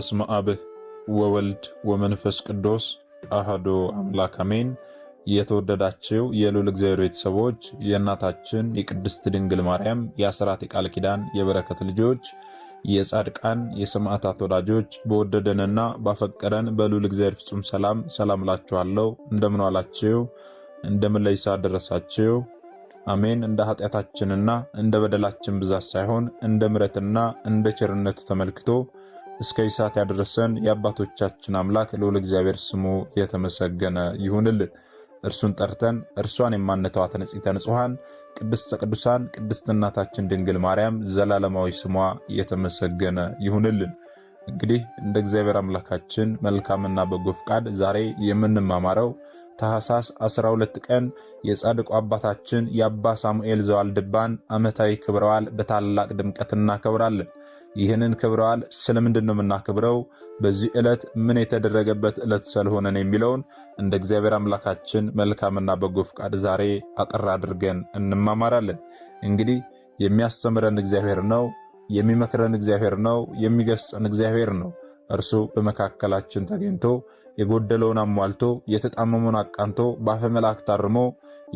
በስመ አብ ወወልድ ወመንፈስ ቅዱስ አሐዱ አምላክ አሜን። የተወደዳችሁ የልዑል እግዚአብሔር ቤተሰቦች የእናታችን የቅድስት ድንግል ማርያም የአስራት የቃል ኪዳን የበረከት ልጆች የጻድቃን የሰማዕታት ወዳጆች በወደደንና ባፈቀረን በልዑል እግዚአብሔር ፍጹም ሰላም እላችኋለሁ። እንደምን ዋላችሁ? እንደምን ለይሳ ደረሳችሁ? አሜን። እንደ ኃጢአታችንና እንደ በደላችን ብዛት ሳይሆን እንደ ምሕረትና እንደ ቸርነቱ ተመልክቶ እስከ ይሳት ያደረሰን የአባቶቻችን አምላክ ልዑል እግዚአብሔር ስሙ የተመሰገነ ይሁንልን። እርሱን ጠርተን እርሷን የማንተዋት ንጽሕተ ንጹሐን ቅድስተ ቅዱሳን ቅድስት እናታችን ድንግል ማርያም ዘላለማዊ ስሟ የተመሰገነ ይሁንልን። እንግዲህ እንደ እግዚአብሔር አምላካችን መልካምና በጎ ፍቃድ ዛሬ የምንማማረው ታኅሳስ 12 ቀን የጻድቁ አባታችን የአባ ሳሙኤል ዘዋልድባን ዓመታዊ ክብረ በዓል በታላቅ ድምቀት እናከብራለን። ይህንን ክብረ በዓል ስለምንድን ነው የምናከብረው? በዚህ ዕለት ምን የተደረገበት ዕለት ስለሆነን የሚለውን እንደ እግዚአብሔር አምላካችን መልካምና በጎ ፍቃድ ዛሬ አጠር አድርገን እንማማራለን። እንግዲህ የሚያስተምረን እግዚአብሔር ነው፣ የሚመክረን እግዚአብሔር ነው፣ የሚገስጸን እግዚአብሔር ነው። እርሱ በመካከላችን ተገኝቶ የጎደለውን አሟልቶ የተጣመመውን አቃንቶ በአፈ መላእክት አርሞ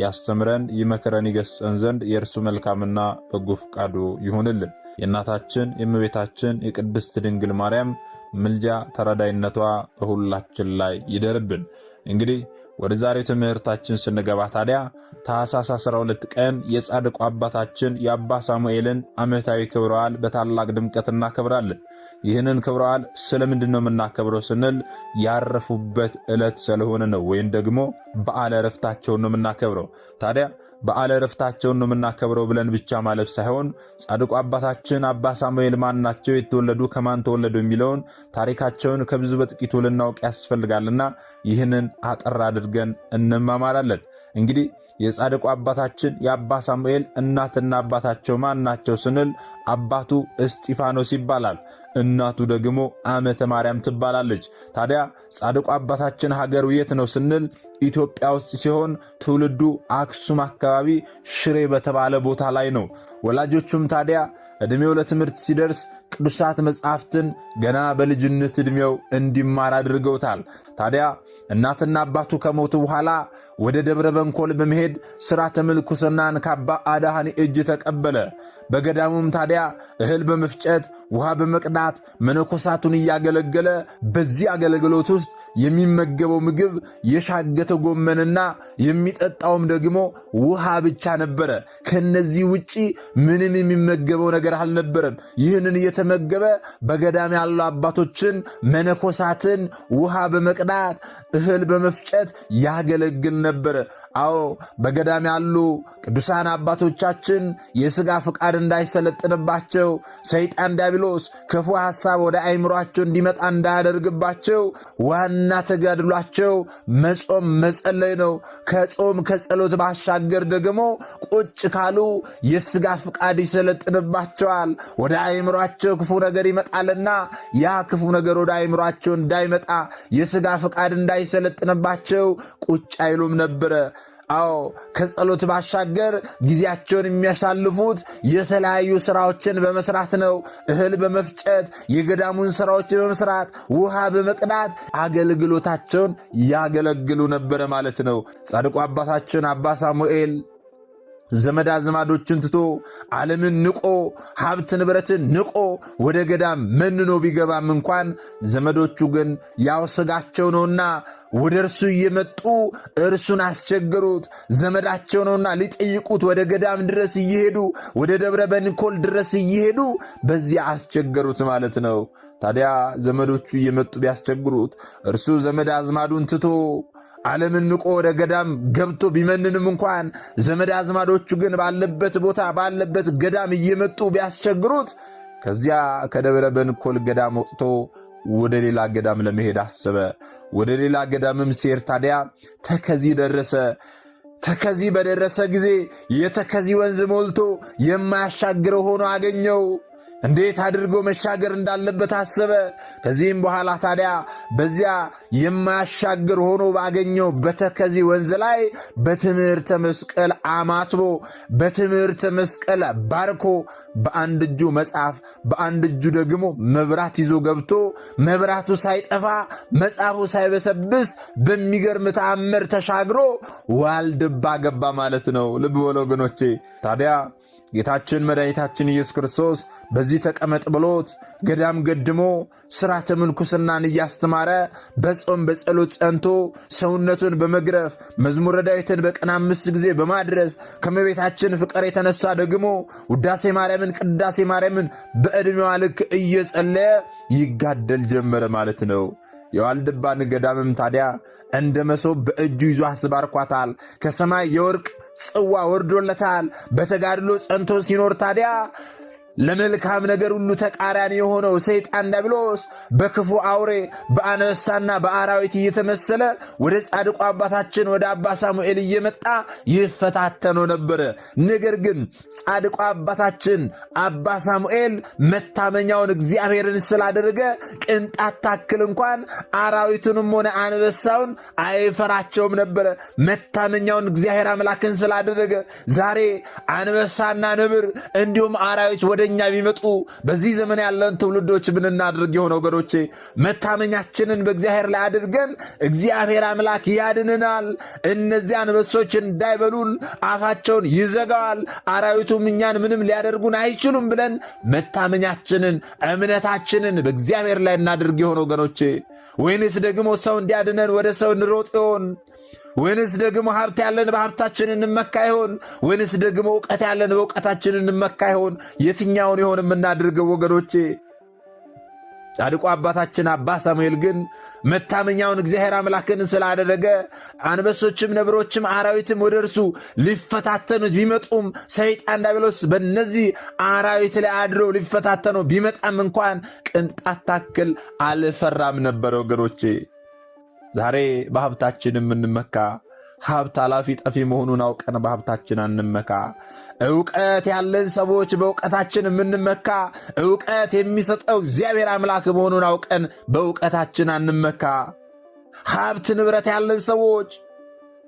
ያስተምረን ይመክረን ይገስጸን ዘንድ የእርሱ መልካምና በጎ ፍቃዱ ይሁንልን። የእናታችን የእመቤታችን የቅድስት ድንግል ማርያም ምልጃ ተረዳይነቷ በሁላችን ላይ ይደርብን። እንግዲህ ወደ ዛሬው ትምህርታችን ስንገባ ታዲያ ታኅሳስ 12 ቀን የጻድቁ አባታችን የአባ ሳሙኤልን ዓመታዊ ክብረ በዓል በታላቅ ድምቀት እናከብራለን። ይህንን ክብረ በዓል ስለምንድን ነው የምናከብረው ስንል ያረፉበት ዕለት ስለሆነ ነው፣ ወይም ደግሞ በዓለ ዕረፍታቸውን ነው የምናከብረው። ታዲያ በዓለ ዕረፍታቸውን ነው የምናከብረው ብለን ብቻ ማለፍ ሳይሆን ጻድቁ አባታችን አባ ሳሙኤል ማን ናቸው፣ የተወለዱ ከማን ተወለዱ የሚለውን ታሪካቸውን ከብዙ በጥቂቱ ልናውቅ ያስፈልጋልና ይህንን አጠር አድርገን እንማማራለን። እንግዲህ የጻድቁ አባታችን የአባ ሳሙኤል እናትና አባታቸው ማን ናቸው ስንል አባቱ እስጢፋኖስ ይባላል፣ እናቱ ደግሞ ዓመተ ማርያም ትባላለች። ታዲያ ጻድቁ አባታችን ሀገሩ የት ነው ስንል ኢትዮጵያ ውስጥ ሲሆን ትውልዱ አክሱም አካባቢ ሽሬ በተባለ ቦታ ላይ ነው። ወላጆቹም ታዲያ ዕድሜው ለትምህርት ሲደርስ ቅዱሳት መጻሕፍትን ገና በልጅነት ዕድሜው እንዲማር አድርገውታል። ታዲያ እናትና አባቱ ከሞቱ በኋላ ወደ ደብረ በንኮል በመሄድ ሥርዓተ ምንኩስናን ከአባ አድኃኒ እጅ ተቀበለ። በገዳሙም ታዲያ እህል በመፍጨት ውሃ በመቅዳት መነኮሳቱን እያገለገለ በዚህ አገልግሎት ውስጥ የሚመገበው ምግብ የሻገተ ጎመንና የሚጠጣውም ደግሞ ውሃ ብቻ ነበረ። ከነዚህ ውጪ ምንም የሚመገበው ነገር አልነበረም። ይህንን እየተመገበ በገዳም ያሉ አባቶችን መነኮሳትን ውሃ በመቅዳት እህል በመፍጨት ያገለግል ነበረ። አዎ በገዳም ያሉ ቅዱሳን አባቶቻችን የሥጋ ፍቃድ እንዳይሰለጥንባቸው ሰይጣን ዲያብሎስ ክፉ ሐሳብ ወደ አእምሯቸው እንዲመጣ እንዳያደርግባቸው ዋና ተጋድሏቸው መጾም መጸለይ ነው። ከጾም ከጸሎት ባሻገር ደግሞ ቁጭ ካሉ የሥጋ ፍቃድ ይሰለጥንባቸዋል። ወደ አእምሯቸው ክፉ ነገር ይመጣልና ያ ክፉ ነገር ወደ አእምሯቸው እንዳይመጣ የሥጋ ፍቃድ እንዳይሰለጥንባቸው ቁጭ አይሉም ነበረ። አዎ ከጸሎት ባሻገር ጊዜያቸውን የሚያሳልፉት የተለያዩ ሥራዎችን በመስራት ነው። እህል በመፍጨት የገዳሙን ሥራዎች በመስራት ውሃ በመቅዳት አገልግሎታቸውን ያገለግሉ ነበረ ማለት ነው። ጻድቁ አባታችን አባ ሳሙኤል ዘመድ አዝማዶችን ትቶ ዓለምን ንቆ ሀብት ንብረትን ንቆ ወደ ገዳም መንኖ ቢገባም እንኳን ዘመዶቹ ግን ያው ሥጋቸው ነውና ወደ እርሱ እየመጡ እርሱን አስቸገሩት። ዘመዳቸው ነውና ሊጠይቁት ወደ ገዳም ድረስ እየሄዱ ወደ ደብረ በንኮል ድረስ እየሄዱ በዚያ አስቸገሩት ማለት ነው። ታዲያ ዘመዶቹ እየመጡ ቢያስቸግሩት እርሱ ዘመድ አዝማዱን ትቶ ዓለምን ንቆ ወደ ገዳም ገብቶ ቢመንንም እንኳን ዘመድ አዝማዶቹ ግን ባለበት ቦታ ባለበት ገዳም እየመጡ ቢያስቸግሩት ከዚያ ከደብረ በንኮል ገዳም ወጥቶ ወደ ሌላ ገዳም ለመሄድ አሰበ። ወደ ሌላ ገዳምም ሲሄድ ታዲያ ተከዚ ደረሰ። ተከዚ በደረሰ ጊዜ የተከዚ ወንዝ ሞልቶ የማያሻግረው ሆኖ አገኘው። እንዴት አድርጎ መሻገር እንዳለበት አሰበ። ከዚህም በኋላ ታዲያ በዚያ የማያሻግር ሆኖ ባገኘው በተከዚ ወንዝ ላይ በትምህርተ መስቀል አማትቦ በትምህርተ መስቀል ባርኮ በአንድ እጁ መጽሐፍ በአንድ እጁ ደግሞ መብራት ይዞ ገብቶ መብራቱ ሳይጠፋ መጽሐፉ ሳይበሰብስ በሚገርም ተአምር ተሻግሮ ዋልድባ ገባ ማለት ነው። ልብ በሉ ወገኖቼ። ታዲያ ጌታችን መድኃኒታችን ኢየሱስ ክርስቶስ በዚህ ተቀመጥ ብሎት ገዳም ገድሞ ሥርዓተ ምንኩስናን እያስተማረ በጾም በጸሎት ጸንቶ ሰውነቱን በመግረፍ መዝሙረ ዳዊትን በቀን 5 ጊዜ በማድረስ ከመቤታችን ፍቅር የተነሳ ደግሞ ውዳሴ ማርያምን ቅዳሴ ማርያምን በዕድሜዋ ልክ እየጸለየ ይጋደል ጀመረ ማለት ነው። የዋልድባን ገዳምም ታዲያ እንደ መሶብ በእጁ ይዞ አስባርኳታል። ከሰማይ የወርቅ ጽዋ ወርዶለታል። በተጋድሎ ጸንቶ ሲኖር ታዲያ ለመልካም ነገር ሁሉ ተቃራኒ የሆነው ሰይጣን ዲያብሎስ በክፉ አውሬ በአንበሳና በአራዊት እየተመሰለ ወደ ጻድቁ አባታችን ወደ አባ ሳሙኤል እየመጣ ይፈታተነው ነበረ። ነገር ግን ጻድቁ አባታችን አባ ሳሙኤል መታመኛውን እግዚአብሔርን ስላደረገ ቅንጣት ታክል እንኳን አራዊቱንም ሆነ አንበሳውን አይፈራቸውም ነበረ። መታመኛውን እግዚአብሔር አምላክን ስላደረገ ዛሬ አንበሳና ነብር እንዲሁም አራዊት ወደ እኛ ቢመጡ በዚህ ዘመን ያለን ትውልዶች ምን እናድርግ? የሆነ ወገኖቼ መታመኛችንን በእግዚአብሔር ላይ አድርገን እግዚአብሔር አምላክ ያድንናል። እነዚያ አንበሶች እንዳይበሉን አፋቸውን ይዘጋዋል፣ አራዊቱም እኛን ምንም ሊያደርጉን አይችሉም ብለን መታመኛችንን እምነታችንን በእግዚአብሔር ላይ እናድርግ። የሆነ ወገኖቼ ወይንስ ደግሞ ሰው እንዲያድነን ወደ ሰው እንሮጥ ይሆን? ወይንስ ደግሞ ሀብት ያለን በሀብታችን እንመካ ይሆን? ወይንስ ደግሞ ዕውቀት ያለን በዕውቀታችን እንመካ ይሆን? የትኛውን ይሆን የምናድርገው ወገኖቼ? ጻድቁ አባታችን አባ ሳሙኤል ግን መታመኛውን እግዚአብሔር አምላክን ስላደረገ አንበሶችም ነብሮችም አራዊትም ወደ እርሱ ሊፈታተኑት ቢመጡም ሰይጣን ዲያብሎስ በእነዚህ አራዊት ላይ አድሮ ሊፈታተነው ቢመጣም እንኳን ቅንጣት ታክል አልፈራም ነበረ ወገኖቼ። ዛሬ በሀብታችን የምንመካ ሀብት ኃላፊ ጠፊ መሆኑን አውቀን በሀብታችን አንመካ። ዕውቀት ያለን ሰዎች በዕውቀታችን የምንመካ ዕውቀት የሚሰጠው እግዚአብሔር አምላክ መሆኑን አውቀን በዕውቀታችን አንመካ። ሀብት ንብረት ያለን ሰዎች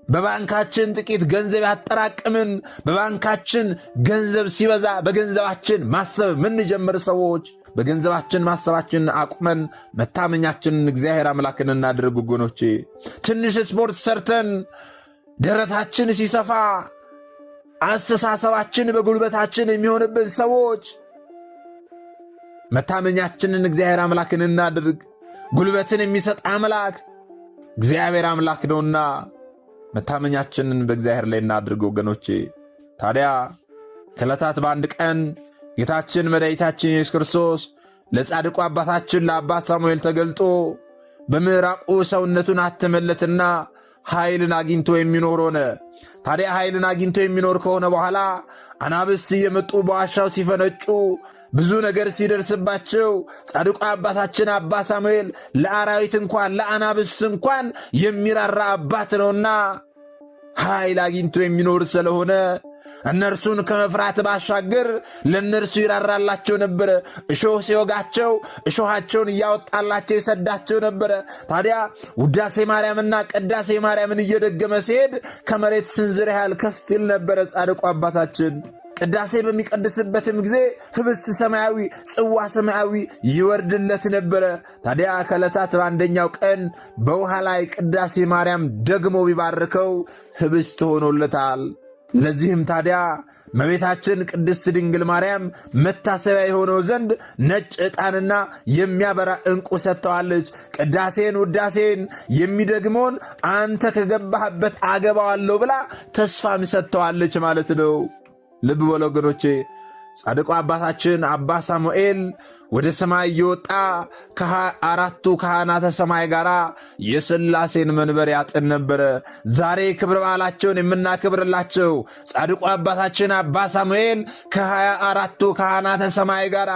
በባንካችን ጥቂት ገንዘብ ያጠራቅምን በባንካችን ገንዘብ ሲበዛ በገንዘባችን ማሰብ ምንጀምር ሰዎች በገንዘባችን ማሰባችን አቁመን መታመኛችንን እግዚአብሔር አምላክን እናድርግ ወገኖቼ። ትንሽ ስፖርት ሰርተን ደረታችን ሲሰፋ አስተሳሰባችን በጉልበታችን የሚሆንብን ሰዎች መታመኛችንን እግዚአብሔር አምላክን እናድርግ። ጉልበትን የሚሰጥ አምላክ እግዚአብሔር አምላክ ነውና መታመኛችንን በእግዚአብሔር ላይ እናድርግ ወገኖቼ። ታዲያ ከዕለታት በአንድ ቀን ጌታችን መድኃኒታችን ኢየሱስ ክርስቶስ ለጻድቁ አባታችን ለአባ ሳሙኤል ተገልጦ በምዕራቁ ሰውነቱን አተመለትና ኃይልን አግኝቶ የሚኖር ሆነ። ታዲያ ኃይልን አግኝቶ የሚኖር ከሆነ በኋላ አናብስት እየመጡ በዋሻው ሲፈነጩ ብዙ ነገር ሲደርስባቸው ጻድቁ አባታችን አባ ሳሙኤል ለአራዊት እንኳን ለአናብስት እንኳን የሚራራ አባት ነውና ኃይል አግኝቶ የሚኖር ስለሆነ እነርሱን ከመፍራት ባሻገር ለእነርሱ ይራራላቸው ነበረ። እሾህ ሲወጋቸው እሾሃቸውን እያወጣላቸው ይሰዳቸው ነበረ። ታዲያ ውዳሴ ማርያምና ቅዳሴ ማርያምን እየደገመ ሲሄድ ከመሬት ስንዝር ያህል ከፍ ይል ነበረ ጻድቁ አባታችን። ቅዳሴ በሚቀድስበትም ጊዜ ህብስት ሰማያዊ ጽዋ ሰማያዊ ይወርድለት ነበረ። ታዲያ ከዕለታት በአንደኛው ቀን በውሃ ላይ ቅዳሴ ማርያም ደግሞ ቢባርከው ህብስት ሆኖለታል። ለዚህም ታዲያ እመቤታችን ቅድስት ድንግል ማርያም መታሰቢያ የሆነው ዘንድ ነጭ ዕጣንና የሚያበራ ዕንቁ ሰጥተዋለች። ቅዳሴን ውዳሴን የሚደግመውን አንተ ከገባህበት አገባዋለሁ ብላ ተስፋም ሰጥተዋለች ማለት ነው። ልብ በሉ ወገኖቼ። ጻድቁ አባታችን አባ ሳሙኤል ወደ ሰማይ እየወጣ ከአራቱ ካህናተ ሰማይ ጋር የሥላሴን መንበር ያጥን ነበረ። ዛሬ ክብረ በዓላቸውን የምናከብርላቸው ጻድቁ አባታችን አባ ሳሙኤል ከ24ቱ ካህናተ ሰማይ ጋር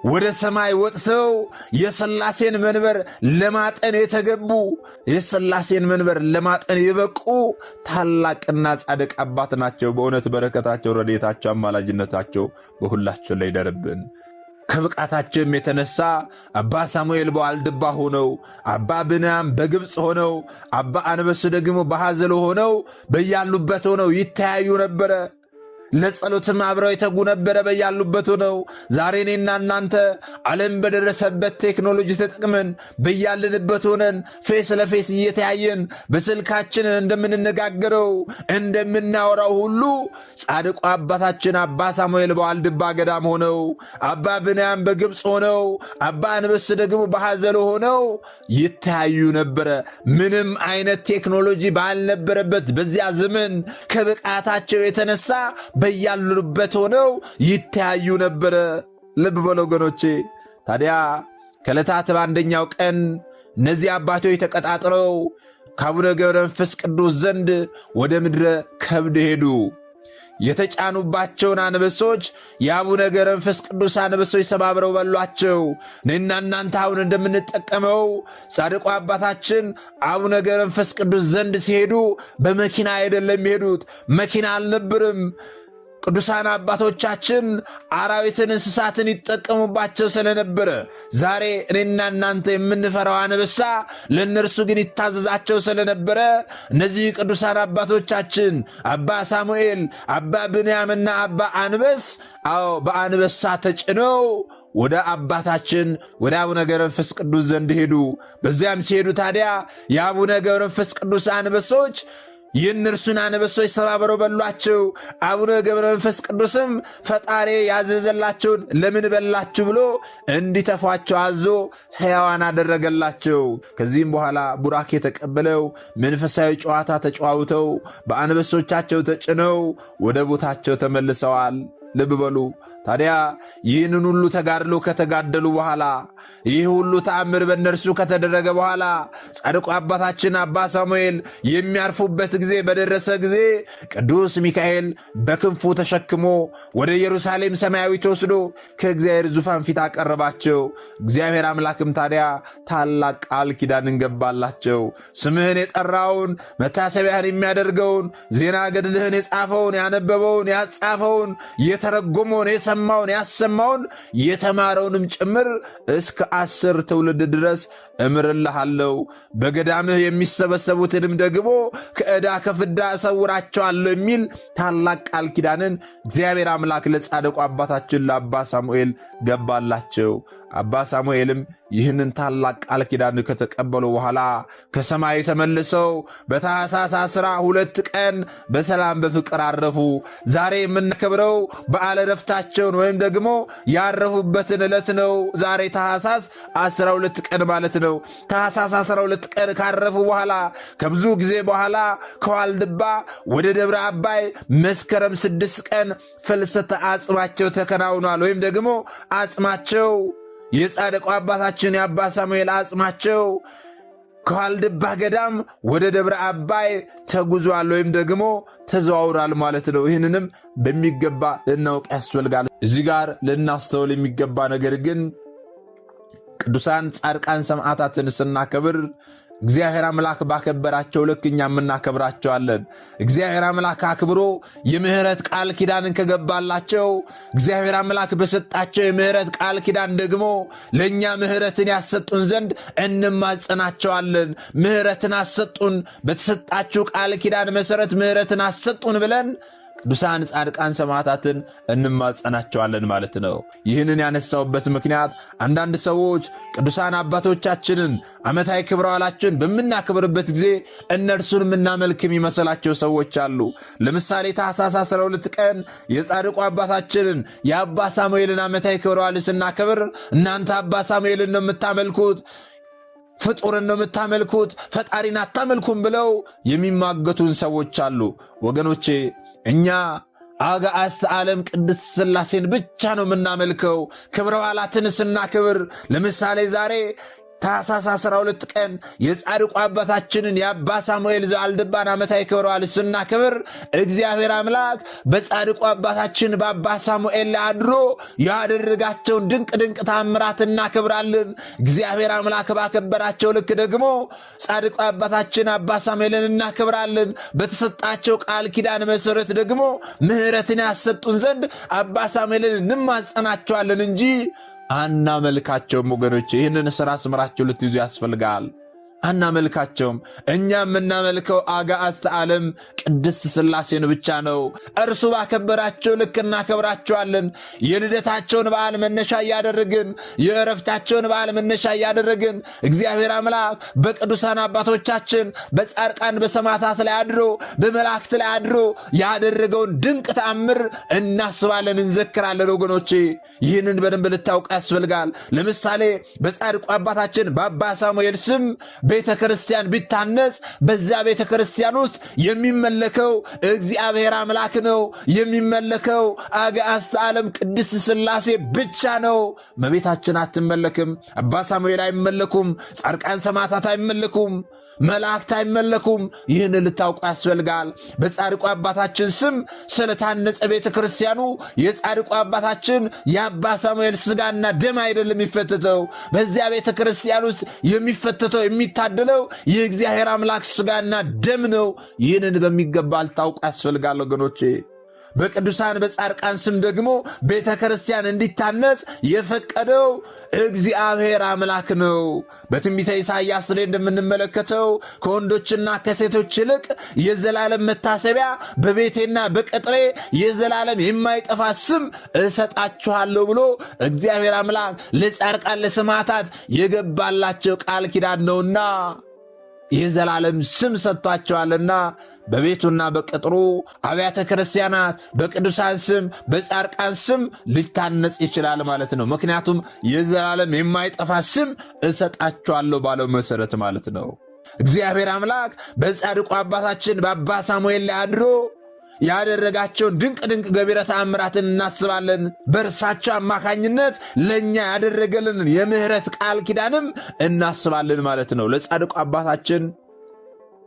ወደ ሰማይ ወጥተው የሥላሴን መንበር ለማጠን የተገቡ የሥላሴን መንበር ለማጠን የበቁ ታላቅና ጻድቅ አባት ናቸው። በእውነት በረከታቸው፣ ረድኤታቸው፣ አማላጅነታቸው በሁላችን ላይ ይደርብን። ከብቃታቸውም የተነሳ አባ ሳሙኤል በዋልድባ ሆነው፣ አባ ብንያም በግብፅ ሆነው፣ አባ አንበስ ደግሞ በሐዘሎ ሆነው በያሉበት ሆነው ይተያዩ ነበረ። ለጸሎትም አብረው የተጉ ነበረ በያሉበት ሆነው። ዛሬ እኔና እናንተ ዓለም በደረሰበት ቴክኖሎጂ ተጠቅመን በያልንበት ሆነን ፌስ ለፌስ እየተያየን በስልካችን እንደምንነጋገረው እንደምናወራው ሁሉ ጻድቁ አባታችን አባ ሳሙኤል በዋልድባ ገዳም ሆነው፣ አባ ብንያም በግብፅ ሆነው፣ አባ አንበስ ደግሞ በሐዘሎ ሆነው ይተያዩ ነበረ። ምንም አይነት ቴክኖሎጂ ባልነበረበት በዚያ ዘመን ከብቃታቸው የተነሳ በያሉበት ሆነው ይተያዩ ነበረ። ልብ በሉ ወገኖቼ። ታዲያ ከዕለታት በአንደኛው ቀን እነዚህ አባቶች ተቀጣጥረው ከአቡነ ገብረ መንፈስ ቅዱስ ዘንድ ወደ ምድረ ከብድ ሄዱ። የተጫኑባቸውን አንበሶች የአቡነ ገብረ መንፈስ ቅዱስ አንበሶች ሰባብረው በሏቸው። እኔና እናንተ አሁን እንደምንጠቀመው ጻድቁ አባታችን አቡነ ገብረ መንፈስ ቅዱስ ዘንድ ሲሄዱ በመኪና አይደለም የሄዱት፣ መኪና አልነበርም። ቅዱሳን አባቶቻችን አራዊትን፣ እንስሳትን ይጠቀሙባቸው ስለነበረ ዛሬ እኔና እናንተ የምንፈራው አንበሳ ለእነርሱ ግን ይታዘዛቸው ስለነበረ እነዚህ ቅዱሳን አባቶቻችን አባ ሳሙኤል፣ አባ ብንያምና አባ አንበስ በአንበሳ ተጭነው ወደ አባታችን ወደ አቡነ ገብረ መንፈስ ቅዱስ ዘንድ ሄዱ። በዚያም ሲሄዱ ታዲያ የአቡነ ገብረ መንፈስ ቅዱስ አንበሶች የእነርሱን አንበሶች ሰባብረው በሏቸው። አቡነ ገብረ መንፈስ ቅዱስም ፈጣሪ ያዘዘላቸውን ለምን በላችሁ ብሎ እንዲተፏቸው አዞ ሕያዋን አደረገላቸው። ከዚህም በኋላ ቡራኬ ተቀብለው መንፈሳዊ ጨዋታ ተጨዋውተው በአንበሶቻቸው ተጭነው ወደ ቦታቸው ተመልሰዋል። ልብ በሉ። ታዲያ ይህንን ሁሉ ተጋድሎ ከተጋደሉ በኋላ ይህ ሁሉ ተአምር በእነርሱ ከተደረገ በኋላ ጻድቁ አባታችን አባ ሳሙኤል የሚያርፉበት ጊዜ በደረሰ ጊዜ ቅዱስ ሚካኤል በክንፉ ተሸክሞ ወደ ኢየሩሳሌም ሰማያዊት ወስዶ ከእግዚአብሔር ዙፋን ፊት አቀረባቸው። እግዚአብሔር አምላክም ታዲያ ታላቅ ቃል ኪዳን እንገባላቸው። ስምህን የጠራውን መታሰቢያን የሚያደርገውን ዜና ገድልህን የጻፈውን ያነበበውን ያጻፈውን የተረጎመውን የሰማውን ያሰማውን የተማረውንም ጭምር እስከ 10 ትውልድ ድረስ እምርልሃለሁ። በገዳምህ የሚሰበሰቡትንም ደግሞ ከዕዳ ከፍዳ እሰውራቸዋለሁ የሚል ታላቅ ቃል ኪዳንን እግዚአብሔር አምላክ ለጻድቁ አባታችን ለአባ ሳሙኤል ገባላቸው። አባ ሳሙኤልም ይህንን ታላቅ ቃል ኪዳን ከተቀበሉ በኋላ ከሰማይ ተመልሰው በታኅሳስ 12 ቀን በሰላም በፍቅር አረፉ። ዛሬ የምናከብረው በዓለ ዕረፍታቸውን ወይም ደግሞ ያረፉበትን ዕለት ነው። ዛሬ ታኅሳስ 12 ቀን ማለት ነው። ታኅሳስ 12 ቀን ካረፉ በኋላ ከብዙ ጊዜ በኋላ ከዋልድባ ወደ ደብረ አባይ መስከረም 6 ቀን ፍልሰተ አጽማቸው ተከናውኗል። ወይም ደግሞ አጽማቸው የጻድቁ አባታችን የአባ ሳሙኤል አጽማቸው ከዋልድባ ገዳም ወደ ደብረ አባይ ተጉዟል ወይም ደግሞ ተዘዋውራል ማለት ነው። ይህንንም በሚገባ ልናውቅ ያስፈልጋል። እዚህ ጋር ልናስተውል የሚገባ ነገር ግን ቅዱሳን ጻድቃን ሰማዕታትን ስናከብር እግዚአብሔር አምላክ ባከበራቸው ልክ እኛም እናከብራቸዋለን። እግዚአብሔር አምላክ አክብሮ የምህረት ቃል ኪዳንን ከገባላቸው እግዚአብሔር አምላክ በሰጣቸው የምህረት ቃል ኪዳን ደግሞ ለእኛ ምህረትን ያሰጡን ዘንድ እንማጸናቸዋለን። ምህረትን አሰጡን፣ በተሰጣችሁ ቃል ኪዳን መሰረት ምህረትን አሰጡን ብለን ቅዱሳን ጻድቃን ሰማዕታትን እንማጸናቸዋለን ማለት ነው። ይህንን ያነሳውበት ምክንያት አንዳንድ ሰዎች ቅዱሳን አባቶቻችንን ዓመታዊ ክብረ በዓላችን በምናከብርበት ጊዜ እነርሱን የምናመልክ የሚመስላቸው ሰዎች አሉ። ለምሳሌ ታኅሳስ 12 ቀን የጻድቁ አባታችንን የአባ ሳሙኤልን ዓመታዊ ክብረ በዓል ስናከብር እናንተ አባ ሳሙኤልን ነው የምታመልኩት፣ ፍጡርን ነው የምታመልኩት፣ ፈጣሪን አታመልኩም ብለው የሚማገቱን ሰዎች አሉ። ወገኖቼ እኛ አጋዕዝተ ዓለም ቅድስት ሥላሴን ብቻ ነው የምናመልከው። ክብረ በዓላትን ስናክብር ለምሳሌ ዛሬ ታኅሳስ 12 ቀን የጻድቁ አባታችንን የአባ ሳሙኤል ዘዋልድባን ዓመታዊ ክብረ በዓል ስናክብር እግዚአብሔር አምላክ በጻድቁ አባታችን በአባ ሳሙኤል ላይ አድሮ ያደረጋቸውን ድንቅ ድንቅ ታምራት እናክብራለን። እግዚአብሔር አምላክ ባከበራቸው ልክ ደግሞ ጻድቁ አባታችን አባ ሳሙኤልን እናክብራለን። በተሰጣቸው ቃል ኪዳን መሠረት ደግሞ ምሕረትን ያሰጡን ዘንድ አባ ሳሙኤልን እንማጸናቸዋለን እንጂ አናመልካቸውም። ወገኖች ይህንን ሥራ አስምራችሁ ልትይዙ ያስፈልጋል። አናመልካቸውም። እኛ የምናመልከው አጋዕዝተ ዓለም ቅድስት ሥላሴን ብቻ ነው። እርሱ ባከበራቸው ልክ እናከብራቸዋለን። የልደታቸውን በዓል መነሻ እያደረግን፣ የዕረፍታቸውን በዓል መነሻ እያደረግን እግዚአብሔር አምላክ በቅዱሳን አባቶቻችን በጻድቃን በሰማዕታት ላይ አድሮ በመላእክት ላይ አድሮ ያደረገውን ድንቅ ተአምር እናስባለን፣ እንዘክራለን። ወገኖቼ ይህንን በደንብ ልታውቅ ያስፈልጋል። ለምሳሌ በጻድቁ አባታችን በአባ ሳሙኤል ስም ቤተ ክርስቲያን ቢታነጽ በዚያ ቤተ ክርስቲያን ውስጥ የሚመለከው እግዚአብሔር አምላክ ነው። የሚመለከው አጋዕዝተ ዓለም ቅድስት ሥላሴ ብቻ ነው። እመቤታችን አትመለክም። አባ ሳሙኤል አይመለኩም። ጻድቃን ሰማዕታት አይመለኩም። መላእክት አይመለኩም። ይህን ልታውቁ ያስፈልጋል። በጻድቁ አባታችን ስም ስለታነጸ ቤተ ክርስቲያኑ የጻድቁ አባታችን የአባ ሳሙኤል ሥጋና ደም አይደለም የሚፈተተው። በዚያ ቤተ ክርስቲያን ውስጥ የሚፈተተው የሚታደለው የእግዚአብሔር አምላክ ሥጋና ደም ነው። ይህንን በሚገባ ልታውቁ ያስፈልጋል ወገኖቼ። በቅዱሳን በጻድቃን ስም ደግሞ ቤተ ክርስቲያን እንዲታነጽ የፈቀደው እግዚአብሔር አምላክ ነው። በትንቢተ ኢሳይያስ ላይ እንደምንመለከተው ከወንዶችና ከሴቶች ይልቅ የዘላለም መታሰቢያ በቤቴና በቅጥሬ የዘላለም የማይጠፋ ስም እሰጣችኋለሁ ብሎ እግዚአብሔር አምላክ ለጻድቃን ለሰማዕታት የገባላቸው ቃል ኪዳን ነውና የዘላለም ስም ሰጥቷቸዋልና በቤቱና በቅጥሩ አብያተ ክርስቲያናት በቅዱሳን ስም በጻድቃን ስም ሊታነጽ ይችላል ማለት ነው። ምክንያቱም የዘላለም የማይጠፋ ስም እሰጣቸዋለሁ ባለው መሰረት ማለት ነው። እግዚአብሔር አምላክ በጻድቁ አባታችን በአባ ሳሙኤል ላይ አድሮ ያደረጋቸውን ድንቅ ድንቅ ገቢረ ተአምራትን እናስባለን። በእርሳቸው አማካኝነት ለእኛ ያደረገልን የምህረት ቃል ኪዳንም እናስባለን ማለት ነው። ለጻድቁ አባታችን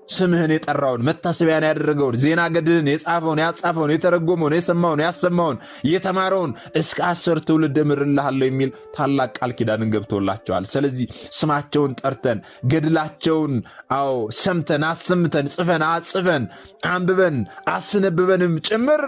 ስምህን የጠራውን መታሰቢያን ያደረገውን ዜና ገድልን የጻፈውን ያጻፈውን የተረጎመውን የሰማውን ያሰማውን የተማረውን እስከ 10 ትውልድ እምርልሃለሁ የሚል ታላቅ ቃል ኪዳንን ገብቶላቸዋል። ስለዚህ ስማቸውን ጠርተን ገድላቸውን ሰምተን አሰምተን ጽፈን አጽፈን አንብበን አስነብበንም ጭምር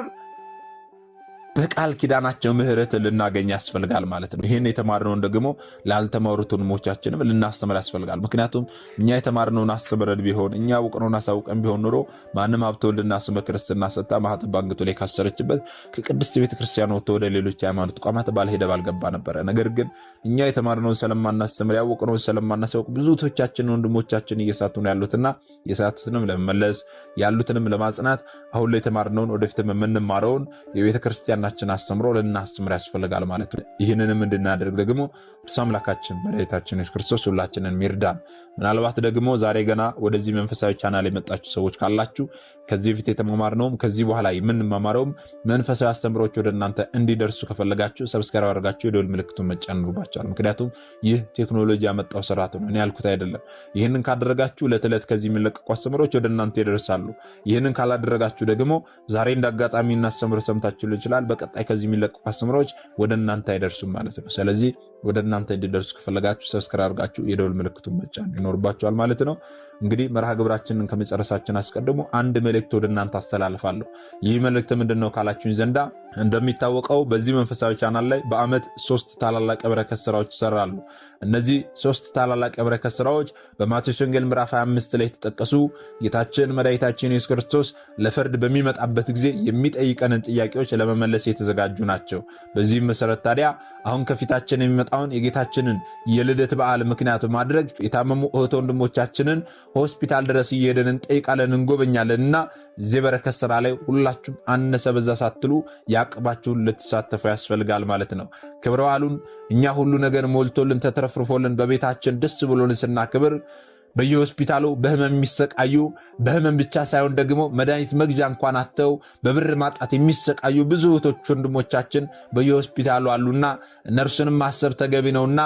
በቃል ኪዳናቸው ምህረትን ልናገኝ ያስፈልጋል ማለት ነው። ይህን የተማርነውን ደግሞ ላልተማሩት ወንድሞቻችንም ልናስተምር ያስፈልጋል። ምክንያቱም እኛ የተማርነውን አስተምረን ቢሆን እኛ ያወቅነውን አሳውቀን ቢሆን ኖሮ ማንም ሀብተ ወልድና ስመ ክርስትና ሰጥታ ማኅተብ በአንገቱ ላይ ካሰረችበት ከቅድስት ቤተ ክርስቲያን ወጥቶ ወደ ሌሎች የሃይማኖት ተቋማት ባልሄደ ባልገባ ነበረ። ነገር ግን እኛ የተማርነውን ስለማናስተምር ያወቅነውን ስለማናሳውቅ ብዙቶቻችን ወንድሞቻችን እየሳቱ ነው ያሉትና የሳቱትንም ለመመለስ ያሉትንም ለማጽናት አሁን ላይ የተማርነውን ወደፊትም የምንማረውን የቤተ ክርስቲያን አስተምሮ ልናስተምር ያስፈልጋል ማለት ነው። ይህንንም እንድናደርግ ደግሞ እርሱ አምላካችን መድኃኒታችን ኢየሱስ ክርስቶስ ሁላችንን ይርዳን። ምናልባት ደግሞ ዛሬ ገና ወደዚህ መንፈሳዊ ቻናል የመጣችሁ ሰዎች ካላችሁ ከዚህ በፊት የተማማርነውም ከዚህ በኋላ የምንማማረውም መንፈሳዊ አስተምሮች ወደ እናንተ እንዲደርሱ ከፈለጋችሁ ሰብስክራይብ አድርጋችሁ የደወል ምልክቱን መጫን ይኖርባችኋል። ምክንያቱም ይህ ቴክኖሎጂ ያመጣው ስርዓት ነው፣ እኔ ያልኩት አይደለም። ይህንን ካደረጋችሁ ዕለት ዕለት ከዚህ የሚለቀቁ አስተምሮች ወደ እናንተ ይደርሳሉ። ይህንን ካላደረጋችሁ ደግሞ ዛሬ እንዳጋጣሚ እናስተምር ሰምታችሁ ይችላል፣ በቀጣይ ከዚህ የሚለቀቁ አስተምሮች ወደ እናንተ አይደርሱም ማለት ነው። ስለዚህ ወደ እናንተ እንዲደርሱ ከፈለጋችሁ ሰብስክራይብ አድርጋችሁ የደወል ምልክቱን መጫን ይኖርባችኋል ማለት ነው። እንግዲህ መርሃ ግብራችንን ከመጨረሳችን አስቀድሞ አንድ መልእክት ወደ እናንተ አስተላልፋለሁ። ይህ መልእክት ምንድነው ካላችሁኝ ዘንዳ እንደሚታወቀው በዚህ መንፈሳዊ ቻናል ላይ በአመት 3 ታላላቅ የበረከት ስራዎች ይሰራሉ። እነዚህ 3 ታላላቅ የበረከት ስራዎች በማቴዎስ ወንጌል ምዕራፍ 25 ላይ የተጠቀሱ ጌታችን መድኃኒታችን ኢየሱስ ክርስቶስ ለፍርድ በሚመጣበት ጊዜ የሚጠይቀንን ጥያቄዎች ለመመለስ የተዘጋጁ ናቸው። በዚህም መሰረት ታዲያ አሁን ከፊታችን የሚመጣውን የጌታችንን የልደት በዓል ምክንያት በማድረግ የታመሙ እህት ወንድሞቻችንን ሆስፒታል ድረስ እየሄድን እንጠይቃለን፣ እንጎበኛለንና እዚህ በረከት ስራ ላይ ሁላችሁም አነሰ በዛ ሳትሉ ያቅባችሁን ልትሳተፉ ያስፈልጋል ማለት ነው። ክብረ በዓሉን እኛ ሁሉ ነገር ሞልቶልን ተትረፍርፎልን በቤታችን ደስ ብሎን ስናክብር በየሆስፒታሉ በህመም የሚሰቃዩ በህመም ብቻ ሳይሆን ደግሞ መድኃኒት መግዣ እንኳን አጥተው በብር ማጣት የሚሰቃዩ ብዙ እህቶች ወንድሞቻችን በየሆስፒታሉ አሉና እነርሱንም ማሰብ ተገቢ ነውና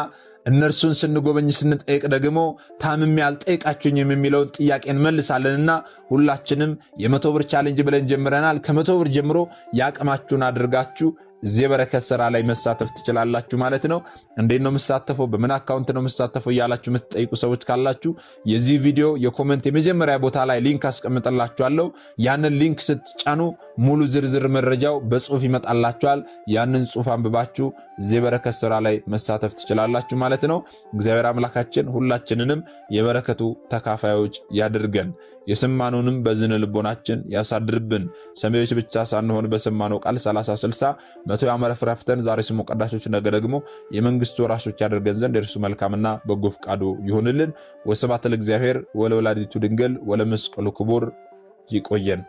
እነርሱን ስንጎበኝ ስንጠይቅ ደግሞ ታምሜ አልጠይቃችሁኝም የሚለውን ጥያቄ እንመልሳለንና ሁላችንም የ100 ብር ቻሌንጅ ብለን ጀምረናል። ከ100 ብር ጀምሮ ያቅማችሁን አድርጋችሁ እዚህ የበረከት ስራ ላይ መሳተፍ ትችላላችሁ ማለት ነው። እንዴት ነው የምሳተፈው? በምን አካውንት ነው የምሳተፈው እያላችሁ የምትጠይቁ ሰዎች ካላችሁ የዚህ ቪዲዮ የኮመንት የመጀመሪያ ቦታ ላይ ሊንክ አስቀምጥላችኋለሁ። ያንን ሊንክ ስትጫኑ ሙሉ ዝርዝር መረጃው በጽሁፍ ይመጣላችኋል። ያንን ጽሁፍ አንብባችሁ እዚህ የበረከት ስራ ላይ መሳተፍ ትችላላችሁ ማለት ነው። እግዚአብሔር አምላካችን ሁላችንንም የበረከቱ ተካፋዮች ያድርገን። የሰማነውንም በዝነ ልቦናችን ያሳድርብን። ሰሚዎች ብቻ ሳንሆን በሰማነው ቃል 30 60 መቶ ያማረ ፍሬ አፍርተን ዛሬ ስሙ ቀዳሾች ነገ ደግሞ የመንግስቱ ወራሾች ያደርገን ዘንድ የእርሱ መልካምና በጎ ፈቃዱ ይሁንልን። ወስብሐት ለእግዚአብሔር ወለወላዲቱ ድንግል ወለመስቀሉ ክቡር። ይቆየን።